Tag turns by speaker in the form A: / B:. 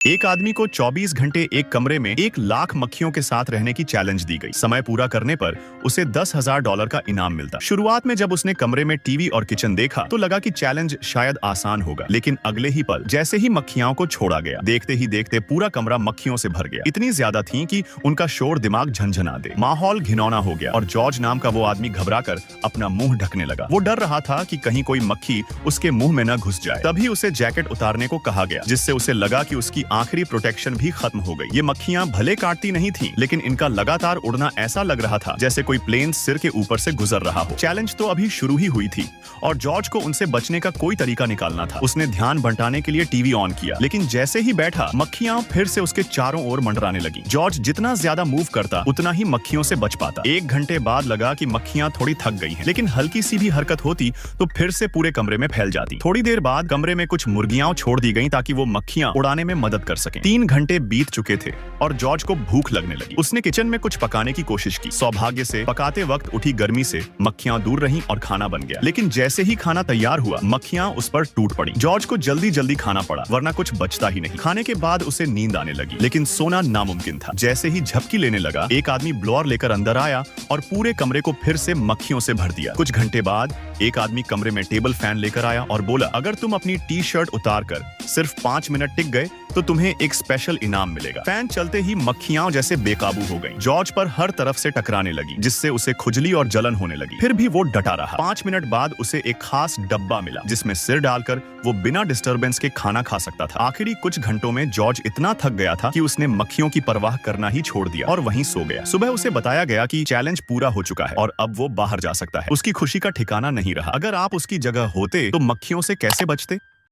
A: एक आदमी को 24 घंटे एक कमरे में 1 लाख मक्खियों के साथ रहने की चैलेंज दी गई। समय पूरा करने पर उसे $10,000 का इनाम मिलता। शुरुआत में जब उसने कमरे में टीवी और किचन देखा तो लगा कि चैलेंज शायद आसान होगा, लेकिन अगले ही पल जैसे ही मक्खियों को छोड़ा गया, देखते ही देखते पूरा कमरा मक्खियों से भर गया। इतनी ज्यादा थी कि उनका शोर दिमाग झंझना दे। माहौल घिनौना हो गया और जॉर्ज नाम का वो आदमी घबराकर अपना मुंह ढकने लगा। वो डर रहा था कि कहीं कोई मक्खी उसके मुंह में न घुस जाए। तभी उसे जैकेट उतारने को कहा गया, जिससे उसे लगा कि उसकी आखिरी प्रोटेक्शन भी खत्म हो गई। ये मक्खियां भले काटती नहीं थी, लेकिन इनका लगातार उड़ना ऐसा लग रहा था जैसे कोई प्लेन सिर के ऊपर से गुजर रहा हो। चैलेंज तो अभी शुरू ही हुई थी और जॉर्ज को उनसे बचने का कोई तरीका निकालना था। उसने ध्यान बंटाने के लिए टीवी ऑन किया, लेकिन जैसे ही बैठा मक्खियां फिर से उसके चारों ओर मंडराने लगी। जॉर्ज जितना ज्यादा मूव करता उतना ही मक्खियों से बच पाता। 1 घंटे बाद लगा कि मक्खियां थोड़ी थक गई हैं, लेकिन हल्की सी भी हरकत होती तो फिर से पूरे कमरे में फैल जाती। थोड़ी देर बाद कमरे में कुछ मुर्गियां छोड़ दी गईं ताकि वो मक्खियां उड़ाने में मदद कर सकें। 3 घंटे बीत चुके थे और जॉर्ज को भूख लगने लगी। उसने किचन में कुछ पकाने की कोशिश की। सौभाग्य से पकाते वक्त उठी गर्मी से मक्खियां दूर रहीं और खाना बन गया। लेकिन जैसे ही खाना तैयार हुआ, मक्खियां उस पर टूट पड़ी। जॉर्ज को जल्दी जल्दी खाना पड़ा, वरना कुछ बचता ही नहीं। खाने के बाद उसे नींद आने लगी, लेकिन सोना नामुमकिन था। जैसे ही झपकी लेने लगा, एक आदमी ब्लोअर लेकर अंदर आया और पूरे कमरे को फिर से मक्खियों से भर दिया। कुछ घंटे बाद एक आदमी कमरे में टेबल फैन लेकर आया और बोला, अगर तुम अपनी टी शर्ट उतार कर सिर्फ 5 मिनट टिक गए तो तुम्हें एक स्पेशल इनाम मिलेगा। फैन चलते ही मक्खियां जैसे बेकाबू हो गईं। जॉर्ज पर हर तरफ से टकराने लगी, जिससे उसे खुजली और जलन होने लगी। फिर भी वो डटा रहा। 5 मिनट बाद उसे एक खास डब्बा मिला, जिसमें सिर डालकर वो बिना डिस्टरबेंस के खाना खा सकता था। आखिरी कुछ घंटों में जॉर्ज इतना थक गया था कि उसने मक्खियों की परवाह करना ही छोड़ दिया और वहीं सो गया। सुबह उसे बताया गया कि चैलेंज पूरा हो चुका है और अब वो बाहर जा सकता है। उसकी खुशी का ठिकाना नहीं रहा। अगर आप उसकी जगह होते तो मक्खियों से कैसे बचते?